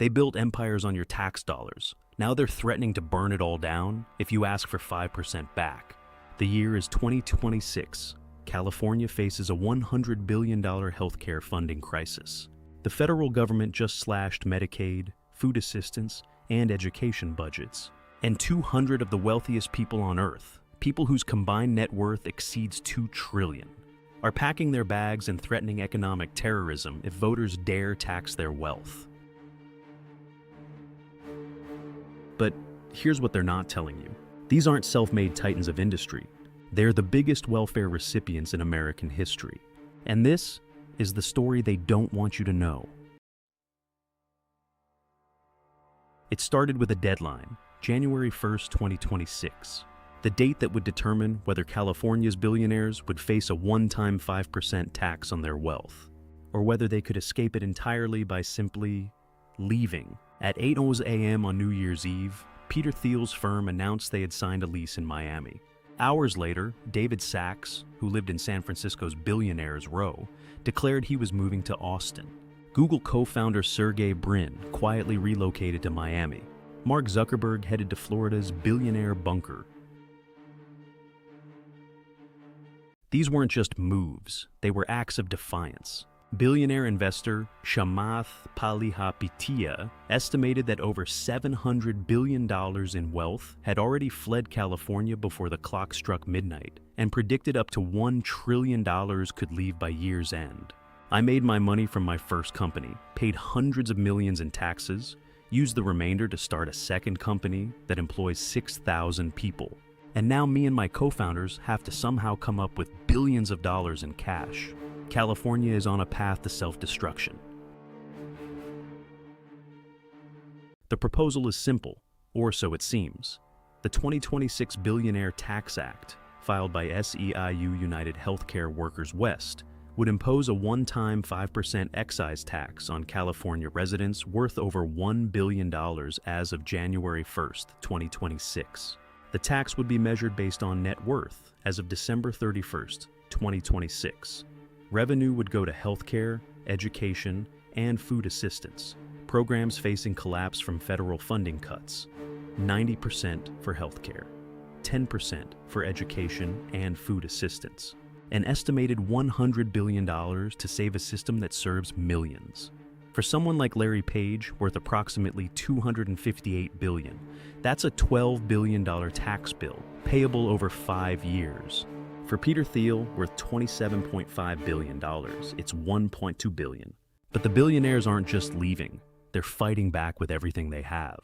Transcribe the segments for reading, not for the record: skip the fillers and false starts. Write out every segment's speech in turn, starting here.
They built empires on your tax dollars. Now they're threatening to burn it all down if you ask for 5% back. The year is 2026. California faces a $100 billion healthcare funding crisis. The federal government just slashed Medicaid, food assistance, and education budgets. And 200 of the wealthiest people on Earth, people whose combined net worth exceeds $2 trillion, are packing their bags and threatening economic terrorism if voters dare tax their wealth. But here's what they're not telling you. These aren't self-made titans of industry. They're the biggest welfare recipients in American history. And this is the story they don't want you to know. It started with a deadline, January 1st, 2026. The date that would determine whether California's billionaires would face a one-time 5% tax on their wealth, or whether they could escape it entirely by simply leaving. At 8:00 a.m. on New Year's Eve, Peter Thiel's firm announced they had signed a lease in Miami. Hours later, David Sachs, who lived in San Francisco's Billionaires Row, declared he was moving to Austin. Google co-founder Sergey Brin quietly relocated to Miami. Mark Zuckerberg headed to Florida's Billionaire Bunker. These weren't just moves, they were acts of defiance. Billionaire investor Chamath Palihapitiya estimated that over $700 billion in wealth had already fled California before the clock struck midnight, and predicted up to $1 trillion could leave by year's end. I made my money from my first company, paid hundreds of millions in taxes, used the remainder to start a second company that employs 6,000 people. And now me and my co-founders have to somehow come up with billions of dollars in cash. California is on a path to self-destruction. The proposal is simple, or so it seems. The 2026 Billionaire Tax Act, filed by SEIU United Healthcare Workers West, would impose a one-time 5% excise tax on California residents worth over $1 billion as of January 1st, 2026. The tax would be measured based on net worth as of December 31st, 2026. Revenue would go to healthcare, education, and food assistance, programs facing collapse from federal funding cuts. 90% for healthcare, 10% for education and food assistance. An estimated $100 billion to save a system that serves millions. For someone like Larry Page, worth approximately $258 billion, that's a $12 billion tax bill, payable over 5 years. For Peter Thiel, worth $27.5 billion, it's $1.2 billion. But the billionaires aren't just leaving, they're fighting back with everything they have.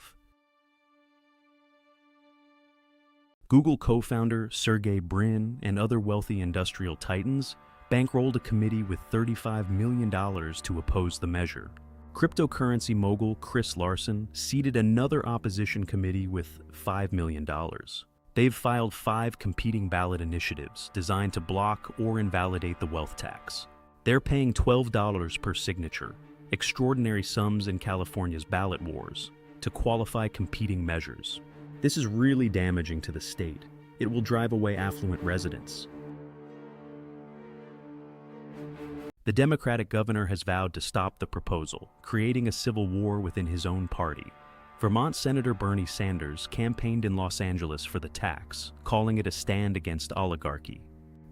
Google co-founder Sergey Brin and other wealthy industrial titans bankrolled a committee with $35 million to oppose the measure. Cryptocurrency mogul Chris Larsen seeded another opposition committee with $5 million. They've filed 5 competing ballot initiatives designed to block or invalidate the wealth tax. They're paying $12 per signature, extraordinary sums in California's ballot wars, to qualify competing measures. This is really damaging to the state. It will drive away affluent residents. The Democratic governor has vowed to stop the proposal, creating a civil war within his own party. Vermont Senator Bernie Sanders campaigned in Los Angeles for the tax, calling it a stand against oligarchy.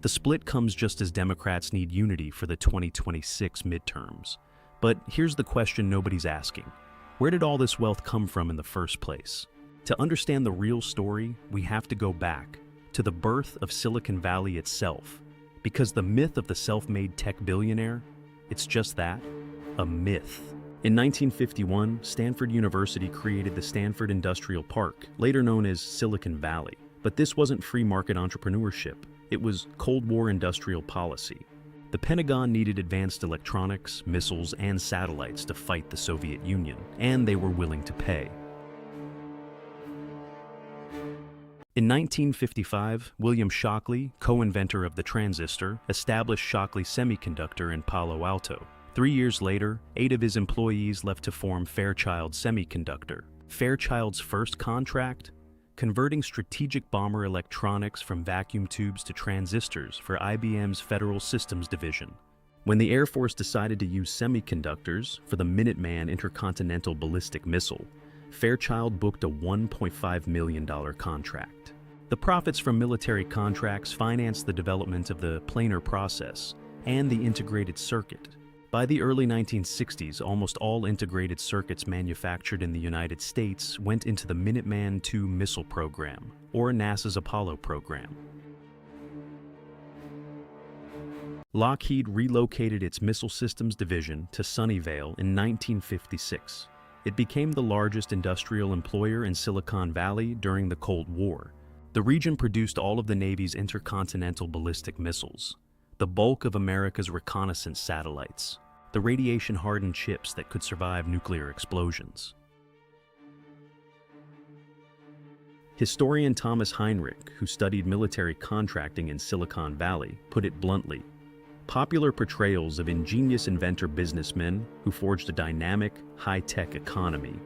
The split comes just as Democrats need unity for the 2026 midterms. But here's the question nobody's asking. Where did all this wealth come from in the first place? To understand the real story, we have to go back to the birth of Silicon Valley itself. Because the myth of the self-made tech billionaire, it's just that, a myth. In 1951, Stanford University created the Stanford Industrial Park, later known as Silicon Valley. But this wasn't free market entrepreneurship. It was Cold War industrial policy. The Pentagon needed advanced electronics, missiles, and satellites to fight the Soviet Union, and they were willing to pay. In 1955, William Shockley, co-inventor of the transistor, established Shockley Semiconductor in Palo Alto. 3 years later, 8 of his employees left to form Fairchild Semiconductor. Fairchild's first contract? Converting strategic bomber electronics from vacuum tubes to transistors for IBM's Federal Systems division. When the Air Force decided to use semiconductors for the Minuteman intercontinental ballistic missile, Fairchild booked a $1.5 million contract. The profits from military contracts financed the development of the planar process and the integrated circuit. By the early 1960s, almost all integrated circuits manufactured in the United States went into the Minuteman II missile program, or NASA's Apollo program. Lockheed relocated its Missile Systems division to Sunnyvale in 1956. It became the largest industrial employer in Silicon Valley during the Cold War. The region produced all of the Navy's intercontinental ballistic missiles, the bulk of America's reconnaissance satellites, the radiation-hardened chips that could survive nuclear explosions. Historian Thomas Heinrich, who studied military contracting in Silicon Valley, put it bluntly: popular portrayals of ingenious inventor businessmen who forged a dynamic, high-tech economy,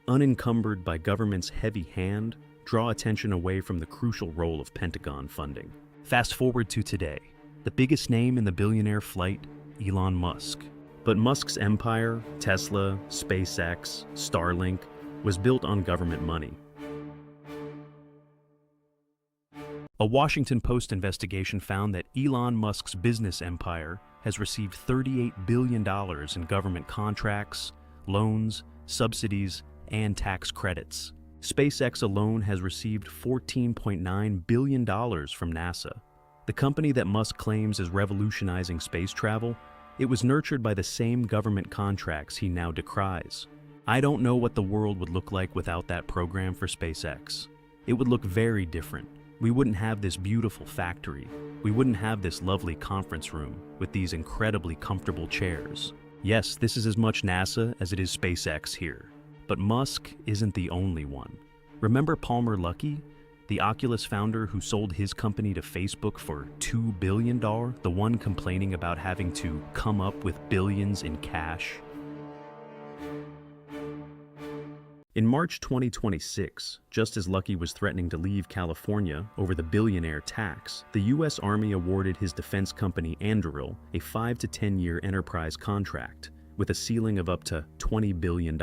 unencumbered by government's heavy hand, draw attention away from the crucial role of Pentagon funding. Fast forward to today. The biggest name in the billionaire flight, Elon Musk. But Musk's empire, Tesla, SpaceX, Starlink, was built on government money. A Washington Post investigation found that Elon Musk's business empire has received $38 billion in government contracts, loans, subsidies, and tax credits. SpaceX alone has received $14.9 billion from NASA. The company that Musk claims is revolutionizing space travel, it was nurtured by the same government contracts he now decries. I don't know what the world would look like without that program for SpaceX. It would look very different. We wouldn't have this beautiful factory. We wouldn't have this lovely conference room with these incredibly comfortable chairs. Yes, this is as much NASA as it is SpaceX here. But Musk isn't the only one. Remember Palmer Luckey, the Oculus founder who sold his company to Facebook for $2 billion, the one complaining about having to come up with billions in cash? In March 2026, just as Luckey was threatening to leave California over the billionaire tax, the U.S. Army awarded his defense company Anduril a 5 to 10-year enterprise contract with a ceiling of up to $20 billion.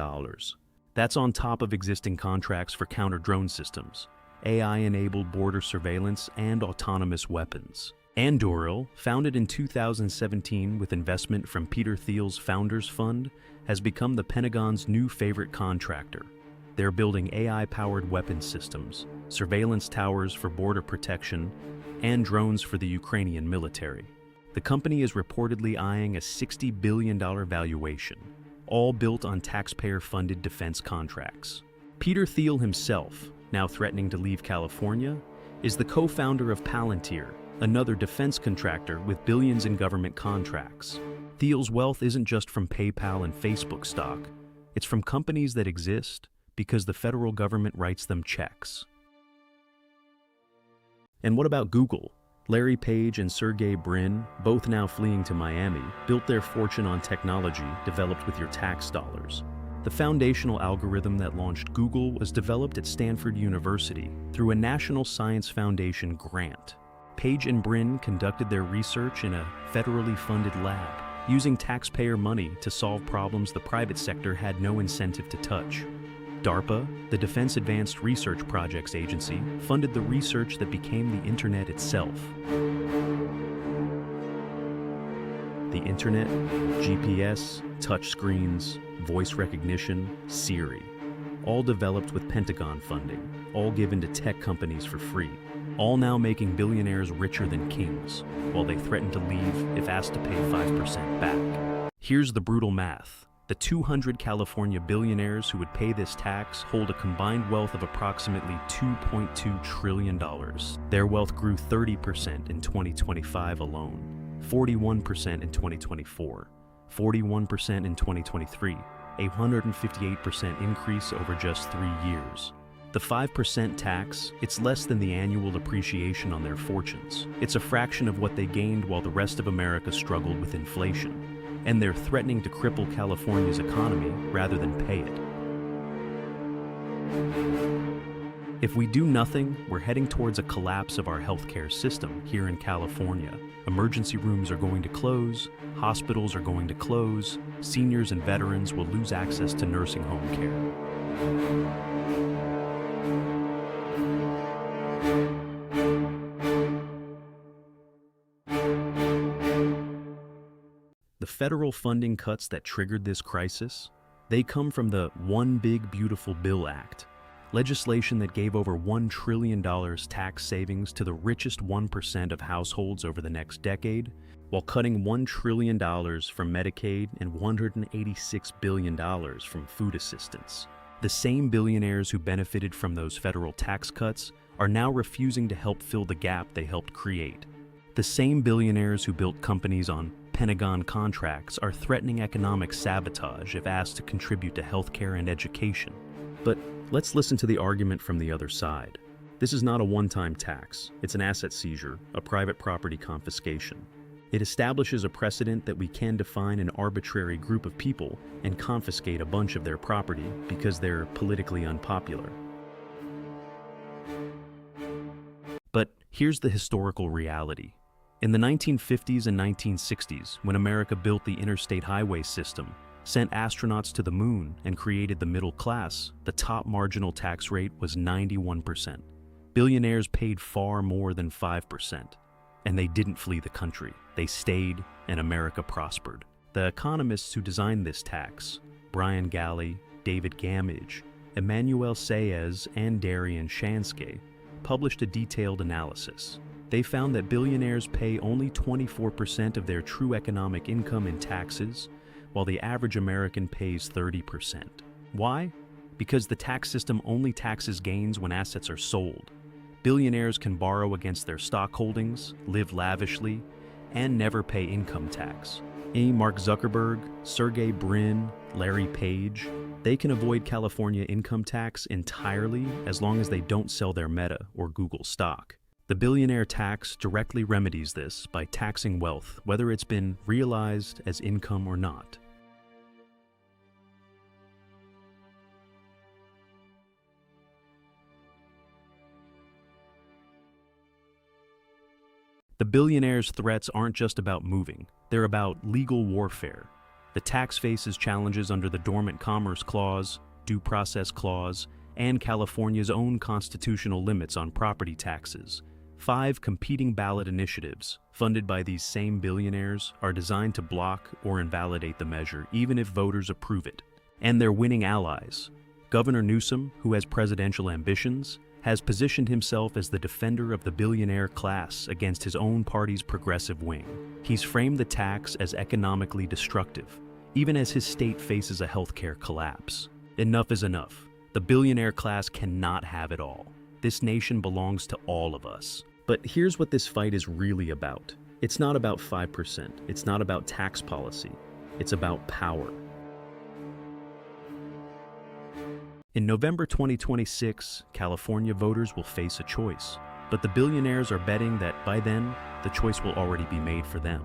That's on top of existing contracts for counter-drone systems, AI-enabled border surveillance, and autonomous weapons. Anduril, founded in 2017 with investment from Peter Thiel's Founders Fund, has become the Pentagon's new favorite contractor. They're building AI-powered weapon systems, surveillance towers for border protection, and drones for the Ukrainian military. The company is reportedly eyeing a $60 billion valuation, all built on taxpayer-funded defense contracts. Peter Thiel himself, now threatening to leave California, is the co-founder of Palantir, another defense contractor with billions in government contracts. Thiel's wealth isn't just from PayPal and Facebook stock. It's from companies that exist because the federal government writes them checks. And what about Google? Larry Page and Sergey Brin, both now fleeing to Miami, built their fortune on technology developed with your tax dollars. The foundational algorithm that launched Google was developed at Stanford University through a National Science Foundation grant. Page and Brin conducted their research in a federally funded lab, using taxpayer money to solve problems the private sector had no incentive to touch. DARPA, the Defense Advanced Research Projects Agency, funded the research that became the Internet itself. The Internet, GPS, touchscreens, voice recognition, Siri, all developed with Pentagon funding, all given to tech companies for free, all now making billionaires richer than kings, while they threaten to leave if asked to pay 5% back. Here's the brutal math. The 200 California billionaires who would pay this tax hold a combined wealth of approximately $2.2 trillion. Their wealth grew 30% in 2025 alone, 41% in 2024, 41% in 2023, a 158% increase over just 3 years. The 5% tax, it's less than the annual appreciation on their fortunes. It's a fraction of what they gained while the rest of America struggled with inflation. And they're threatening to cripple California's economy rather than pay it. If we do nothing, we're heading towards a collapse of our healthcare system here in California. Emergency rooms are going to close, hospitals are going to close, seniors and veterans will lose access to nursing home care. The federal funding cuts that triggered this crisis, they come from the One Big Beautiful Bill Act, legislation that gave over $1 trillion tax savings to the richest 1% of households over the next decade, while cutting $1 trillion from Medicaid and $186 billion from food assistance. The same billionaires who benefited from those federal tax cuts are now refusing to help fill the gap they helped create. The same billionaires who built companies on Pentagon contracts are threatening economic sabotage if asked to contribute to healthcare and education. But let's listen to the argument from the other side. This is not a one-time tax. It's an asset seizure, a private property confiscation. It establishes a precedent that we can define an arbitrary group of people and confiscate a bunch of their property because they're politically unpopular. But here's the historical reality. In the 1950s and 1960s, when America built the interstate highway system, sent astronauts to the moon, and created the middle class, the top marginal tax rate was 91%. Billionaires paid far more than 5%. And they didn't flee the country. They stayed, and America prospered. The economists who designed this tax, Brian Galley, David Gamage, Emmanuel Saez, and Darian Shanske, published a detailed analysis. They found that billionaires pay only 24% of their true economic income in taxes, while the average American pays 30%. Why? Because the tax system only taxes gains when assets are sold. Billionaires can borrow against their stock holdings, live lavishly, and never pay income tax. Mark Zuckerberg, Sergey Brin, Larry Page, they can avoid California income tax entirely as long as they don't sell their Meta or Google stock. The billionaire tax directly remedies this by taxing wealth, whether it's been realized as income or not. The billionaires' threats aren't just about moving, they're about legal warfare. The tax faces challenges under the Dormant Commerce Clause, Due Process Clause, and California's own constitutional limits on property taxes. 5 competing ballot initiatives, funded by these same billionaires, are designed to block or invalidate the measure, even if voters approve it. And they're winning allies. Governor Newsom, who has presidential ambitions, has positioned himself as the defender of the billionaire class against his own party's progressive wing. He's framed the tax as economically destructive, even as his state faces a healthcare collapse. Enough is enough. The billionaire class cannot have it all. This nation belongs to all of us. But here's what this fight is really about. It's not about 5%. It's not about tax policy. It's about power. In November 2026, California voters will face a choice. But the billionaires are betting that by then, the choice will already be made for them.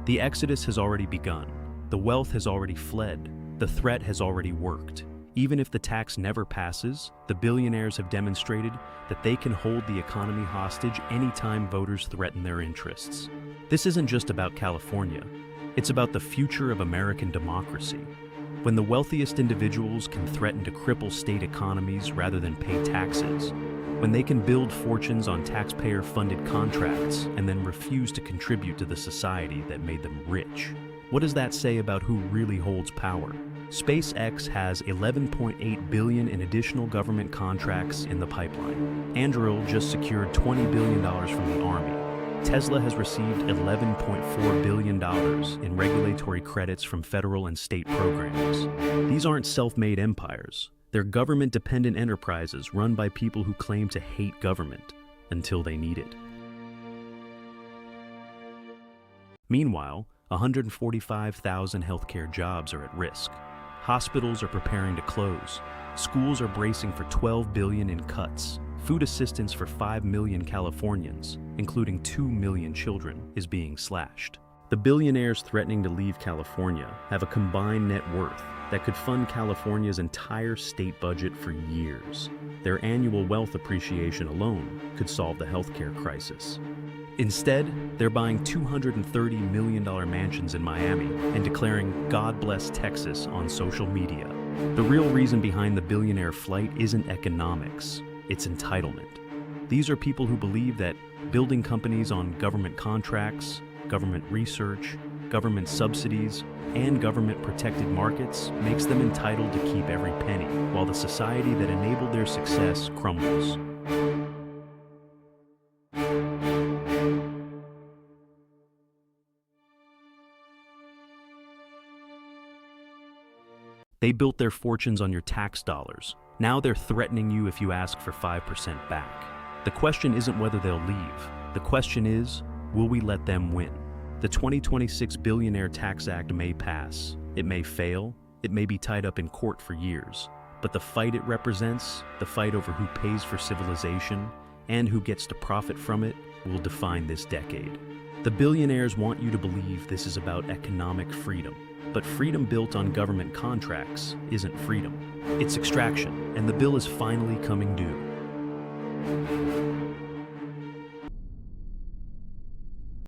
The exodus has already begun. The wealth has already fled. The threat has already worked. Even if the tax never passes, the billionaires have demonstrated that they can hold the economy hostage anytime voters threaten their interests. This isn't just about California. It's about the future of American democracy. When the wealthiest individuals can threaten to cripple state economies rather than pay taxes, when they can build fortunes on taxpayer-funded contracts and then refuse to contribute to the society that made them rich, what does that say about who really holds power? SpaceX has $11.8 billion in additional government contracts in the pipeline. Anduril just secured $20 billion from the Army. Tesla has received $11.4 billion in regulatory credits from federal and state programs. These aren't self-made empires. They're government-dependent enterprises run by people who claim to hate government until they need it. Meanwhile, 145,000 healthcare jobs are at risk. Hospitals are preparing to close. Schools are bracing for $12 billion in cuts. Food assistance for 5 million Californians, including 2 million children, is being slashed. The billionaires threatening to leave California have a combined net worth that could fund California's entire state budget for years. Their annual wealth appreciation alone could solve the healthcare crisis. Instead, they're buying $230 million mansions in Miami and declaring "God bless Texas" on social media. The real reason behind the billionaire flight isn't economics, it's entitlement. These are people who believe that building companies on government contracts, government research, government subsidies, and government-protected markets makes them entitled to keep every penny, while the society that enabled their success crumbles. They built their fortunes on your tax dollars. Now they're threatening you if you ask for 5% back. The question isn't whether they'll leave. The question is, will we let them win? The 2026 Billionaire Tax Act may pass. It may fail. It may be tied up in court for years. But the fight it represents, the fight over who pays for civilization and who gets to profit from it, will define this decade. The billionaires want you to believe this is about economic freedom. But freedom built on government contracts isn't freedom. It's extraction, and the bill is finally coming due.